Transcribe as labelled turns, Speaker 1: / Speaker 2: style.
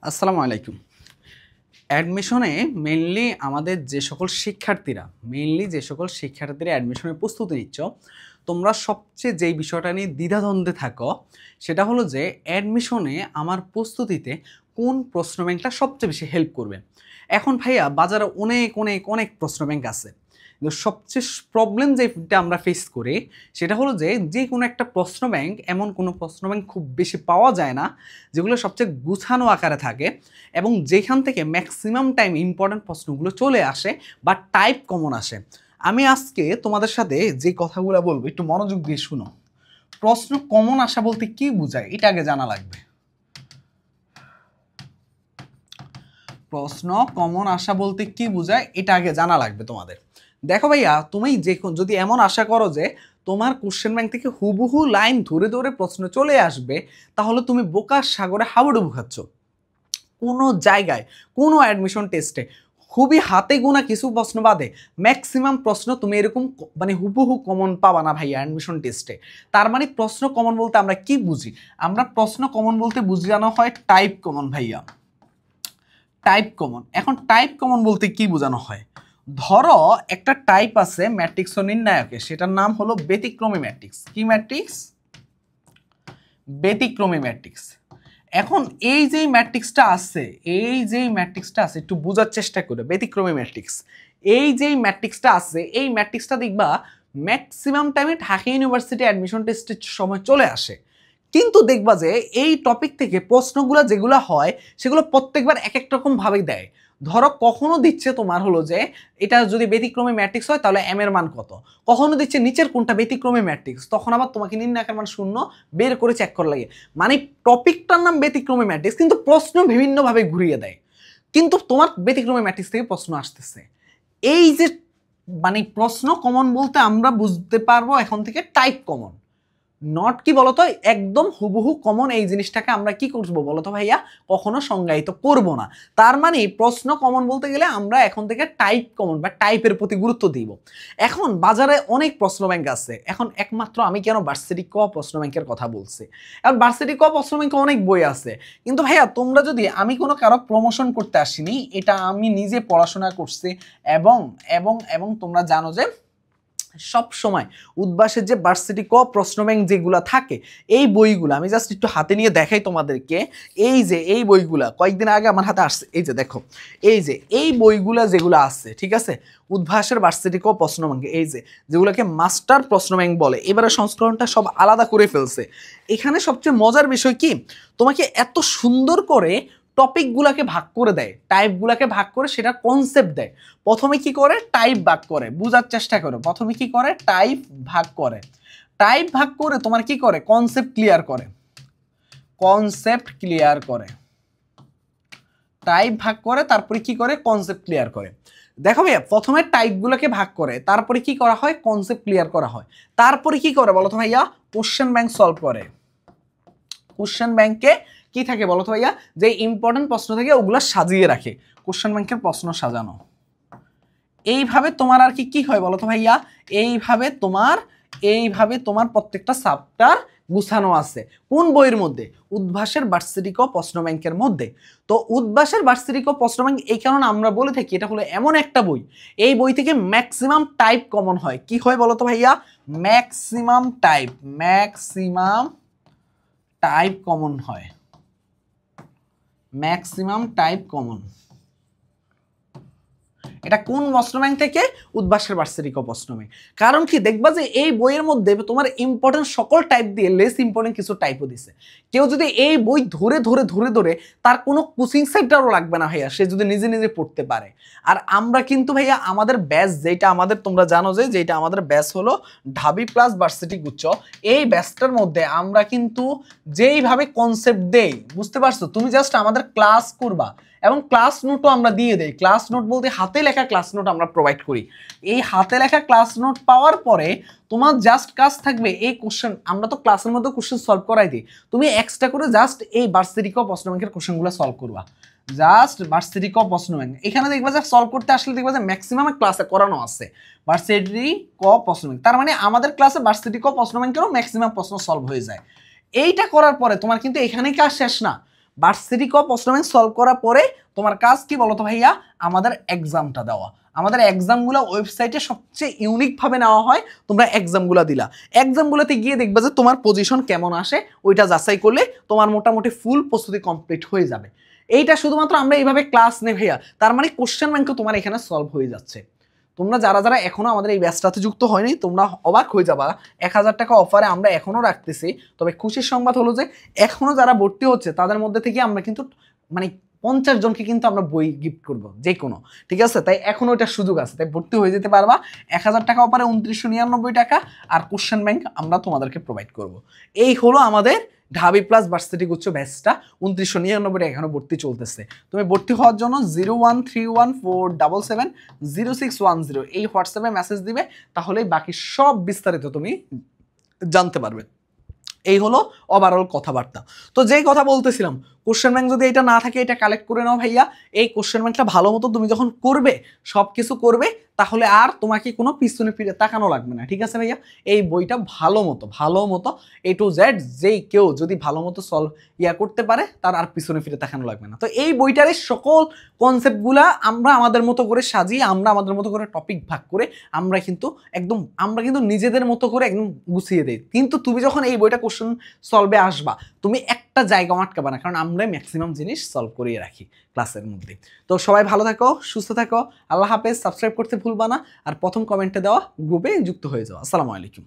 Speaker 1: আসসালামু আলাইকুম। অ্যাডমিশনে মেইনলি যে সকল শিক্ষার্থীরা অ্যাডমিশনের প্রস্তুতি নিচ্ছ, তোমরা সবচেয়ে যেই বিষয়টা নিয়ে দ্বিধাদ্বন্দ্বে থাকো সেটা হলো যে অ্যাডমিশনে আমার প্রস্তুতিতে কোন প্রশ্ন ব্যাংকটা সবচেয়ে বেশি হেল্প করবে। এখন ভাইয়া বাজারে অনেক অনেক অনেক প্রশ্ন ব্যাংক আছে, কিন্তু সবচেয়ে প্রবলেম যেটা আমরা ফেস করি সেটা হলো যে কোনো একটা প্রশ্ন ব্যাংক, এমন কোনো প্রশ্ন ব্যাংক খুব বেশি পাওয়া যায় না যেগুলো সবচেয়ে গুছানো আকারে থাকে এবং যেখান থেকে ম্যাক্সিমাম টাইম ইম্পর্ট্যান্ট প্রশ্নগুলো চলে আসে বা টাইপ কমন আসে। আমি আজকে তোমাদের সাথে যে কথাগুলো বলবো একটু মনোযোগ দিয়ে শুনো। প্রশ্ন কমন আসা বলতে কি বোঝায় এটা আগে জানা লাগবে। প্রশ্ন কমন আসা বলতে কি বোঝায় এটা আগে জানা লাগবে তোমাদের। দেখো ভাইয়া, তুমি যদি এমন আশা করো যে তোমার কোশ্চেন ব্যাংক থেকে হুবহু লাইন ধরে ধরে প্রশ্ন চলে আসবে, তাহলে তুমি বোকার সাগরে হাবুডুবু খাচ্ছ। কোনো জায়গায় কোনো অ্যাডমিশন টেস্টে খুবই হাতে গোনা কিছু প্রশ্ন বাদে ম্যাক্সিমাম প্রশ্ন তুমি এরকম মানে হুবহু কমন পাবা না ভাইয়া অ্যাডমিশন টেস্টে। তার মানে প্রশ্ন কমন বলতে আমরা কি বুঝি? আমরা প্রশ্ন কমন বলতে বোঝানো হয় টাইপ কমন ভাইয়া, টাইপ কমন। এখন টাইপ কমন বলতে কি বোঝানো হয়? ধরো একটা টাইপ আছে ম্যাট্রিক্স ও নির্ণায়কে, সেটার নাম হলো ব্যতিক্রমী ম্যাট্রিক্স। কি ম্যাট্রিক্স? ব্যতিক্রমী ম্যাট্রিক্স। এখন এই যে ম্যাট্রিক্সটা আছে একটু বোঝার চেষ্টা করে। ব্যতিক্রমী ম্যাট্রিক্স, এই যে ম্যাট্রিক্সটা আছে, এই ম্যাট্রিক্সটা দেখবা ম্যাক্সিমাম টাইমে ঢাকা ইউনিভার্সিটি অ্যাডমিশন টেস্টের সময় চলে আসে। কিন্তু দেখবা যে এই টপিক থেকে প্রশ্নগুলো যেগুলো হয় সেগুলো প্রত্যেকবার এক এক রকম ভাবে দেয়। ধরো কখনো দিচ্ছে তোমার হলো যে এটা যদি ব্যতিক্রমী ম্যাট্রিক্স হয় তাহলে এম এর মান কত, কখনো দিচ্ছে নিচের কোনটা ব্যতিক্রমী ম্যাট্রিক্স, তখন আবার তোমাকে নির্ণায়কের মান শূন্য বের করে চেক করা লাগে। মানে টপিকটার নাম ব্যতিক্রমী ম্যাট্রিক্স, কিন্তু প্রশ্ন বিভিন্নভাবে ঘুরিয়ে দেয়। কিন্তু তোমার ব্যতিক্রমী ম্যাট্রিক্স থেকে প্রশ্ন আসতেছে। এই যে মানে প্রশ্ন কমন বলতে আমরা বুঝতে পারবো এখন থেকে টাইপ কমন, নট কি বলতো একদম হুবহু কমন। এই জিনিসটাকে আমরা কি করবো বলতো ভাইয়া? কখনো সংজ্ঞায়িত করব না। তার মানে প্রশ্ন কমন বলতে গেলে আমরা এখন থেকে টাইপ কমন বা টাইপের প্রতি গুরুত্ব দিব। এখন বাজারে অনেক প্রশ্ন ব্যাংক আছে, এখন একমাত্র আমি কেন ভার্সিটি ক প্রশ্ন ব্যাংকের কথা বলছি। এখন ভার্সিটি ক প্রশ্ন ব্যাংকে অনেক বই আছে, কিন্তু ভাইয়া তোমরা যদি, আমি কোনো কারো প্রমোশন করতে আসিনি, এটা আমি নিজে পড়াশোনা করছি এবং এবং এবং তোমরা জানো যে সব সময় উদ্ভাসের যে ভার্সিটি ক প্রশ্ন ব্যাংক যেগুলো থাকে, এই বইগুলো আমি জাস্ট একটু হাতে নিয়ে দেখাই তোমাদেরকে। এই যে এই বইগুলা কয়েকদিন আগে আমার হাতে আসছে, এই যে দেখো, এই যে এই বইগুলা যেগুলো আছে, ঠিক আছে, উদ্ভাসের ভার্সিটি ক প্রশ্ন ব্যাংক, এই যে যেগুলোকে মাস্টার প্রশ্ন ব্যাংক বলে, এবারে সংস্করণটা সব আলাদা করে ফেলছে। এখানে সবচেয়ে মজার বিষয় কি, তোমাকে এত সুন্দর করে টপিকগুলোকে ভাগ করে দেয়, টাইপগুলোকে ভাগ করে সেটা কনসেপ্ট দেয়। প্রথমে কি করে? টাইপ ভাগ করে। বোঝার চেষ্টা করো, প্রথমে কি করে? টাইপ ভাগ করে। টাইপ ভাগ করে তোমার কি করে? কনসেপ্ট ক্লিয়ার করে। কনসেপ্ট ক্লিয়ার করে, টাইপ ভাগ করে, তারপরে কি করে? কনসেপ্ট ক্লিয়ার করে। দেখো ভাইয়া, প্রথমে টাইপগুলোকে ভাগ করে, তারপরে কি করা হয়? কনসেপ্ট ক্লিয়ার করা হয়। তারপরে কি করে বলো তো ভাইয়া? কোশ্চেন ব্যাংক সলভ করে। কোশ্চেন ব্যাংকে কি থাকে বলো তো ভাইয়া? যে ইম্পর্টেন্ট প্রশ্ন থেকে ওগুলো সাজিয়ে রাখে, কোশ্চেন ব্যাংকের প্রশ্ন সাজানো। এইভাবে তোমার আর কি হয় বলো তো ভাইয়া? এইভাবে তোমার প্রত্যেকটা চ্যাপ্টার গুছানো আছে। কোন বইয়ের মধ্যে? উদ্ভাসের ভার্সিটি ক প্রশ্ন ব্যাংকের মধ্যে। তো উদ্ভাসের ভার্সিটি ক প্রশ্ন ব্যাংক এই কারণে আমরা বলে থাকি এটা হলো এমন একটা বই, এই বই থেকে ম্যাক্সিমাম টাইপ কমন হয়। কি হয় বলো তো ভাইয়া? ম্যাক্সিমাম টাইপ কমন হয়। Maximum type common. এটা কোন প্রশ্ন ব্যাংক থেকে? উদ্ভাসের ভার্সিটি ক প্রশ্ন ব্যাংক। কারণ কি, দেখবা যে এই বইয়ের মধ্যে তোমার ইম্পর্টেন্ট সকল টাইপ দিয়ে লেস ইম্পর্টেন্ট কিছু টাইপও দিছে। কেউ যদি এই বই ধরে ধরে ধরে ধরে, তার কোনো কোচিং সেন্টারও লাগবে না ভাইয়া, সে যদি নিজে নিজে পড়তে পারে। আর আমরা কিন্তু ভাইয়া আমাদের ব্যাচ যেটা আমাদের, তোমরা জানো যে যেটা আমাদের ব্যাচ হলো ঢাবি প্লাস ভার্সিটি গুচ্ছ, এই ব্যাচটার মধ্যে আমরা কিন্তু যেইভাবে কনসেপ্ট দেই, বুঝতে পারছো? তুমি জাস্ট আমাদের ক্লাস করবা এবং ক্লাস নোটও আমরা দিয়ে দেই। ক্লাস নোট বলতে হাতে লেখা ক্লাস নোট আমরা প্রোভাইড করি। এই হাতে লেখা ক্লাস নোট পাওয়ার পরে তোমার জাস্ট কাজ থাকবে এই কোশ্চেন, আমরা তো ক্লাসের মধ্যে কোশ্চেন সলভ করাই দিই, তুমি এক্সট্রা করে জাস্ট এই ভার্সিটি ক প্রশ্ন ব্যাংকের কোশ্চেনগুলো সলভ করবা। জাস্ট ভার্সিটি ক প্রশ্ন ব্যাংক এখানে দেখবা যে সলভ করতে আসলে দেখবা যে ম্যাক্সিমাম ক্লাসে করানো আছে ভার্সিটি ক প্রশ্ন ব্যাংক। তার মানে আমাদের ক্লাসে ভার্সিটি ক প্রশ্ন ব্যাংকেরও ম্যাক্সিমাম প্রশ্ন সলভ হয়ে যায়। এইটা করার পরে তোমার কিন্তু এখানেই কাজ শেষ না। ভার্সিটি ক প্রশ্ন ব্যাংক সলভ করার পরে তোমার কাজ কি বলো তো ভাইয়া, আমাদের এক্সামটা দেওয়া। আমাদের এক্সামগুলো ওয়েবসাইটে সবচেয়ে ইউনিকভাবে নেওয়া হয়, তোমরা এক্সামগুলো দিলা, এক্সামগুলোতে গিয়ে দেখবা যে তোমার পজিশন কেমন আসে, ওইটা যাচাই করলে তোমার মোটামুটি ফুল প্রস্তুতি কমপ্লিট হয়ে যাবে। এইটা শুধুমাত্র আমরা এইভাবে ক্লাস নেই ভাইয়া, তার মানে কোশ্চেন ব্যাংকও তোমার এখানে সলভ হয়ে যাচ্ছে। তোমরা যারা যারা এখনো আমাদের এই ব্যাচটাতে যুক্ত হয়নি, তোমরা অবাক হয়ে যাবা, 1000 টাকা অফারে আমরা এখনো রাখতেছি। তবে খুশির সংবাদ হলো যে এখনো যারা ভর্তি হচ্ছে তাদের মধ্যে থেকে আমরা কিন্তু মানে 50 জনকে কিন্তু আমরা বই গিফট করবো যে কোনো, ঠিক আছে? তাই এখনো ওইটার সুযোগ আছে, তাই ভর্তি হয়ে যেতে পারবা। 1000 টাকা অফারে 2999 টাকা, আর কোশ্চেন ব্যাংক আমরা তোমাদেরকে প্রোভাইড করব। এই হলো আমাদের ঢাবি প্লাস ভার্সিটি গুচ্ছ ব্যাচটা, 2999 টাকা এখনো ভর্তি চলতেছে। তুমি ভর্তি হওয়ার জন্য 01314770610 এই হোয়াটসঅ্যাপে মেসেজ দিবে, তাহলেই বাকি সব বিস্তারিত তুমি জানতে পারবে। এই হলো ওভারঅল কথাবার্তা। তো যেই কথা বলতেছিলাম, কোশ্চেন ব্যাংক যদি এটা না থাকে, এটা কালেক্ট করে নাও ভাইয়া। এই কোশ্চেন ব্যাংকটা ভালো মতো তুমি যখন করবে, সব কিছু করবে, তাহলে আর তোমাকে কোনো পিছনে ফিরে তাকানো লাগবে না, ঠিক আছে ভাইয়া? এই বইটা ভালো মতো A to Z যেই কেউ যদি ভালো মতো সলভ করতে পারে, তার আর পিছনে ফিরে তাকানো লাগবে না। তো এই বইটারে সকল কনসেপ্টগুলা আমরা আমাদের মতো করে সাজিয়ে, আমরা আমাদের মতো করে টপিক ভাগ করে আমরা কিন্তু নিজেদের মতো করে একদম গুছিয়ে দেই। কিন্তু তুমি যখন এই বইটা কোশ্চেন সলভে আসবা, তুমি একটা জায়গা আটকাবা না, কারণ আমরা ম্যাক্সিমাম জিনিস সলভ করিয়ে রাখি ক্লাসের মধ্যে। তো সবাই ভালো থাকো, সুস্থ থাকো, আল্লাহ হাফেজ। সাবস্ক্রাইব করতে ভুলবা না, আর প্রথম কমেন্টে দেওয়া গ্রুপে যুক্ত হয়ে যাও। আসসালামু আলাইকুম।